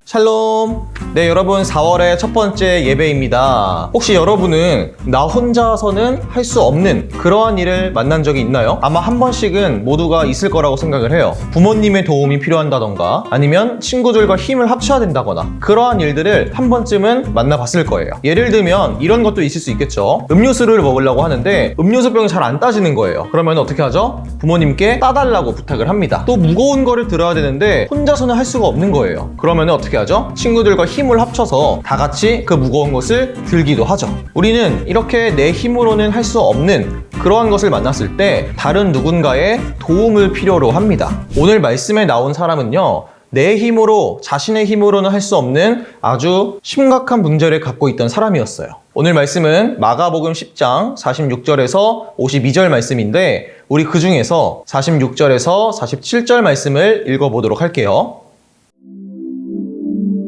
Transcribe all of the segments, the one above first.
샬롬. 네, 여러분 4월의 첫 번째 예배입니다. 혹시 여러분은 나 혼자서는 할 수 없는 그러한 일을 만난 적이 있나요? 아마 한 번씩은 모두가 있을 거라고 생각을 해요. 부모님의 도움이 필요한다던가 아니면 친구들과 힘을 합쳐야 된다거나 그러한 일들을 한 번쯤은 만나봤을 거예요. 예를 들면 이런 것도 있을 수 있겠죠. 음료수를 먹으려고 하는데 음료수병이 잘 안 따지는 거예요. 그러면 어떻게 하죠? 부모님께 따달라고 부탁을 합니다. 또 무거운 거를 들어야 되는데 혼자서는 할 수가 없는 거예요. 그러면 어떻게 하죠? 친구들과 힘을 합쳐서 다 같이 그 무거운 것을 들기도 하죠. 우리는 이렇게 내 힘으로는 할 수 없는 그러한 것을 만났을 때 다른 누군가의 도움을 필요로 합니다. 오늘 말씀에 나온 사람은요, 내 힘으로, 자신의 힘으로는 할 수 없는 아주 심각한 문제를 갖고 있던 사람이었어요. 오늘 말씀은 마가복음 10장 46절에서 52절 말씀인데 우리 그 중에서 46절에서 47절 말씀을 읽어보도록 할게요.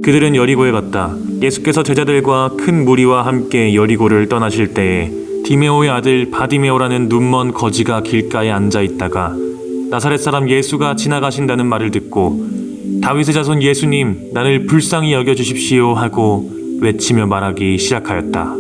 그들은 여리고에 갔다. 예수께서 제자들과 큰 무리와 함께 여리고를 떠나실 때에 디메오의 아들 바디메오라는 눈먼 거지가 길가에 앉아 있다가 나사렛 사람 예수가 지나가신다는 말을 듣고 다윗의 자손 예수님, 나를 불쌍히 여겨주십시오 하고 외치며 말하기 시작하였다.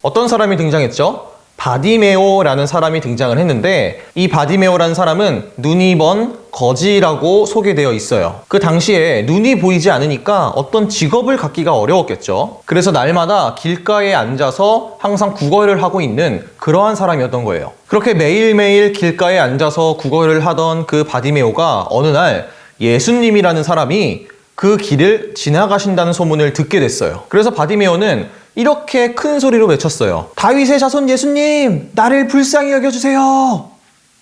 어떤 사람이 등장했죠? 바디메오라는 사람이 등장을 했는데 이 바디메오라는 사람은 눈이 먼 거지라고 소개되어 있어요. 그 당시에 눈이 보이지 않으니까 어떤 직업을 갖기가 어려웠겠죠. 그래서 날마다 길가에 앉아서 항상 구걸을 하고 있는 그러한 사람이었던 거예요. 그렇게 매일매일 길가에 앉아서 구걸을 하던 그 바디메오가 어느 날 예수님이라는 사람이 그 길을 지나가신다는 소문을 듣게 됐어요. 그래서 바디메오는 이렇게 큰 소리로 외쳤어요. 다윗의 자손 예수님, 나를 불쌍히 여겨주세요.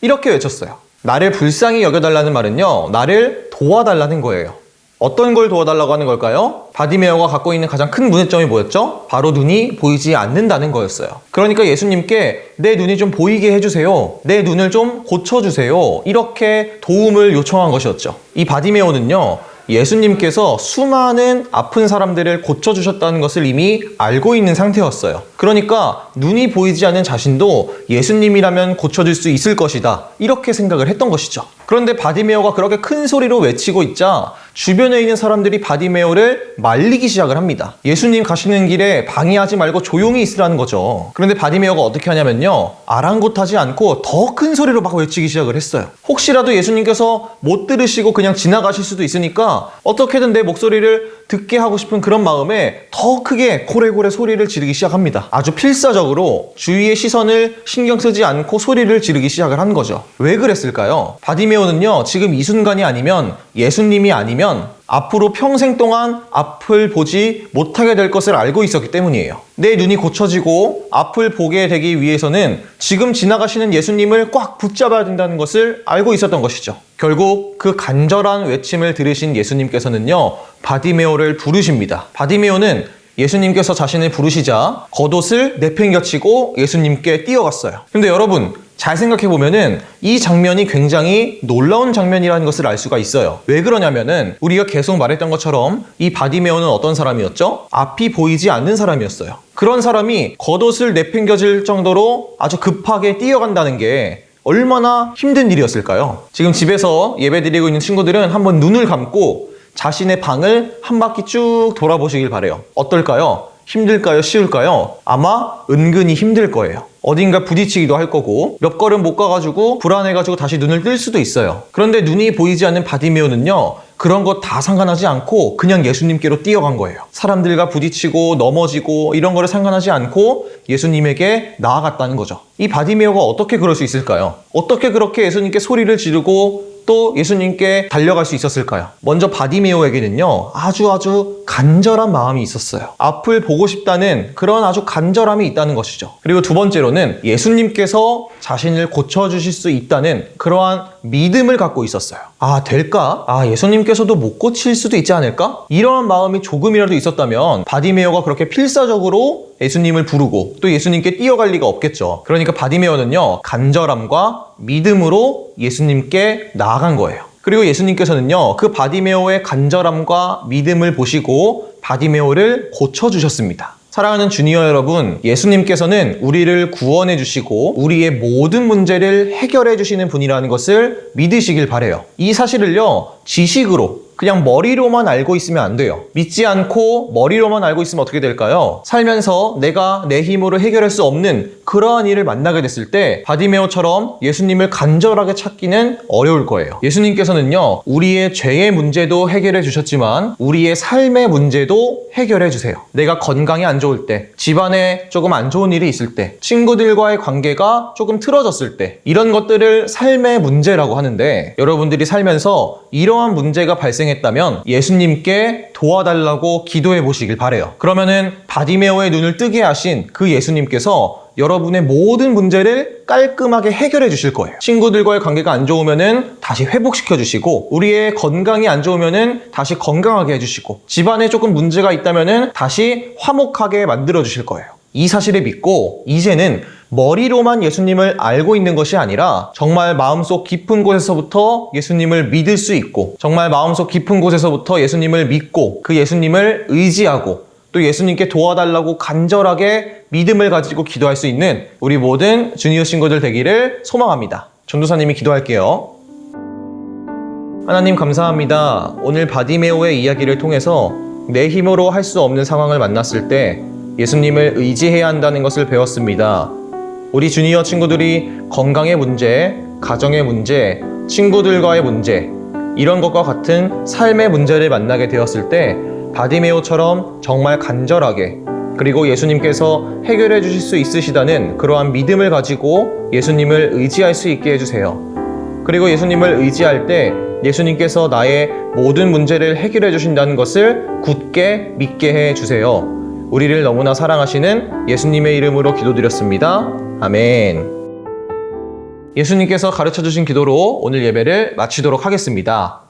이렇게 외쳤어요. 나를 불쌍히 여겨달라는 말은요, 나를 도와달라는 거예요. 어떤 걸 도와달라고 하는 걸까요? 바디메오가 갖고 있는 가장 큰 문제점이 뭐였죠? 바로 눈이 보이지 않는다는 거였어요. 그러니까 예수님께 내 눈이 좀 보이게 해주세요. 내 눈을 좀 고쳐주세요. 이렇게 도움을 요청한 것이었죠. 이 바디메오는요, 예수님께서 수많은 아픈 사람들을 고쳐주셨다는 것을 이미 알고 있는 상태였어요. 그러니까 눈이 보이지 않는 자신도 예수님이라면 고쳐줄 수 있을 것이다, 이렇게 생각을 했던 것이죠. 그런데 바디메오가 그렇게 큰 소리로 외치고 있자 주변에 있는 사람들이 바디메오를 말리기 시작을 합니다. 예수님 가시는 길에 방해하지 말고 조용히 있으라는 거죠. 그런데 바디메오가 어떻게 하냐면요, 아랑곳하지 않고 더 큰 소리로 막 외치기 시작을 했어요. 혹시라도 예수님께서 못 들으시고 그냥 지나가실 수도 있으니까 어떻게든 내 목소리를 듣게 하고 싶은 그런 마음에 더 크게 고래고래 소리를 지르기 시작합니다. 아주 필사적으로 주위의 시선을 신경 쓰지 않고 소리를 지르기 시작을 한 거죠. 왜 그랬을까요? 바디메오는요, 지금 이 순간이 아니면, 예수님이 아니면 앞으로 평생 동안 앞을 보지 못하게 될 것을 알고 있었기 때문이에요. 내 눈이 고쳐지고 앞을 보게 되기 위해서는 지금 지나가시는 예수님을 꽉 붙잡아야 된다는 것을 알고 있었던 것이죠. 결국 그 간절한 외침을 들으신 예수님께서는요, 바디메오를 부르십니다. 바디메오는 예수님께서 자신을 부르시자 겉옷을 내팽겨치고 예수님께 뛰어갔어요. 근데 여러분, 잘 생각해보면은 이 장면이 굉장히 놀라운 장면이라는 것을 알 수가 있어요. 왜 그러냐면은 우리가 계속 말했던 것처럼 이 바디메오는 어떤 사람이었죠? 앞이 보이지 않는 사람이었어요. 그런 사람이 겉옷을 내팽겨질 정도로 아주 급하게 뛰어간다는 게 얼마나 힘든 일이었을까요? 지금 집에서 예배드리고 있는 친구들은 한번 눈을 감고 자신의 방을 한 바퀴 쭉 돌아보시길 바래요. 어떨까요? 힘들까요? 쉬울까요? 아마 은근히 힘들 거예요. 어딘가 부딪히기도 할 거고 몇 걸음 못 가가지고 불안해가지고 다시 눈을 뜰 수도 있어요. 그런데 눈이 보이지 않는 바디메오는요, 그런 거 다 상관하지 않고 그냥 예수님께로 뛰어간 거예요. 사람들과 부딪히고 넘어지고 이런 거를 상관하지 않고 예수님에게 나아갔다는 거죠. 이 바디메오가 어떻게 그럴 수 있을까요? 어떻게 그렇게 예수님께 소리를 지르고 또 예수님께 달려갈 수 있었을까요? 먼저 바디메오에게는요, 아주 간절한 마음이 있었어요. 앞을 보고 싶다는 그런 아주 간절함이 있다는 것이죠. 그리고 두 번째로는 예수님께서 자신을 고쳐주실 수 있다는 그러한 믿음을 갖고 있었어요. 아, 될까? 예수님께서도 못 고칠 수도 있지 않을까? 이런 마음이 조금이라도 있었다면 바디메오가 그렇게 필사적으로 예수님을 부르고 또 예수님께 뛰어갈 리가 없겠죠. 그러니까 바디메오는요, 간절함과 믿음으로 예수님께 나아간 거예요. 그리고 예수님께서는요, 그 바디메오의 간절함과 믿음을 보시고 바디메오를 고쳐주셨습니다. 사랑하는 주니어 여러분, 예수님께서는 우리를 구원해 주시고 우리의 모든 문제를 해결해 주시는 분이라는 것을 믿으시길 바래요. 이 사실을요, 지식으로 그냥 머리로만 알고 있으면 안 돼요. 믿지 않고 머리로만 알고 있으면 어떻게 될까요? 살면서 내가 내 힘으로 해결할 수 없는 그러한 일을 만나게 됐을 때 바디메오처럼 예수님을 간절하게 찾기는 어려울 거예요. 예수님께서는요, 우리의 죄의 문제도 해결해 주셨지만 우리의 삶의 문제도 해결해 주세요. 내가 건강이 안 좋을 때, 집안에 조금 안 좋은 일이 있을 때, 친구들과의 관계가 조금 틀어졌을 때, 이런 것들을 삶의 문제라고 하는데, 여러분들이 살면서 이러한 문제가 발생했다면 예수님께 도와달라고 기도해 보시길 바래요. 그러면은 바디메오의 눈을 뜨게 하신 그 예수님께서 여러분의 모든 문제를 깔끔하게 해결해 주실 거예요. 친구들과의 관계가 안 좋으면은 다시 회복시켜 주시고, 우리의 건강이 안 좋으면은 다시 건강하게 해주시고, 집안에 조금 문제가 있다면은 다시 화목하게 만들어 주실 거예요. 이 사실을 믿고 이제는 머리로만 예수님을 알고 있는 것이 아니라 정말 마음속 깊은 곳에서부터 예수님을 믿을 수 있고, 정말 마음속 깊은 곳에서부터 예수님을 믿고 그 예수님을 의지하고 또 예수님께 도와달라고 간절하게 믿음을 가지고 기도할 수 있는 우리 모든 주니어 친구들 되기를 소망합니다. 전도사님이 기도할게요. 하나님 감사합니다. 오늘 바디메오의 이야기를 통해서 내 힘으로 할 수 없는 상황을 만났을 때 예수님을 의지해야 한다는 것을 배웠습니다. 우리 주니어 친구들이 건강의 문제, 가정의 문제, 친구들과의 문제, 이런 것과 같은 삶의 문제를 만나게 되었을 때 바디메오처럼 정말 간절하게, 그리고 예수님께서 해결해 주실 수 있으시다는 그러한 믿음을 가지고 예수님을 의지할 수 있게 해주세요. 그리고 예수님을 의지할 때 예수님께서 나의 모든 문제를 해결해 주신다는 것을 굳게 믿게 해주세요. 우리를 너무나 사랑하시는 예수님의 이름으로 기도드렸습니다. 아멘. 예수님께서 가르쳐 주신 기도로 오늘 예배를 마치도록 하겠습니다.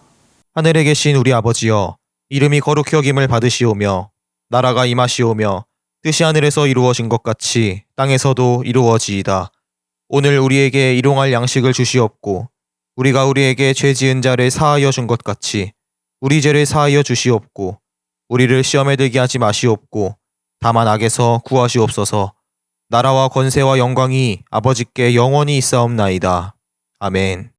하늘에 계신 우리 아버지여, 이름이 거룩히 여김을 받으시오며 나라가 임하시오며 뜻이 하늘에서 이루어진 것 같이 땅에서도 이루어지이다. 오늘 우리에게 일용할 양식을 주시옵고 우리가 우리에게 죄 지은 자를 사하여 준 것 같이 우리 죄를 사하여 주시옵고 우리를 시험에 들게 하지 마시옵고 다만 악에서 구하시옵소서. 나라와 권세와 영광이 아버지께 영원히 있사옵나이다. 아멘.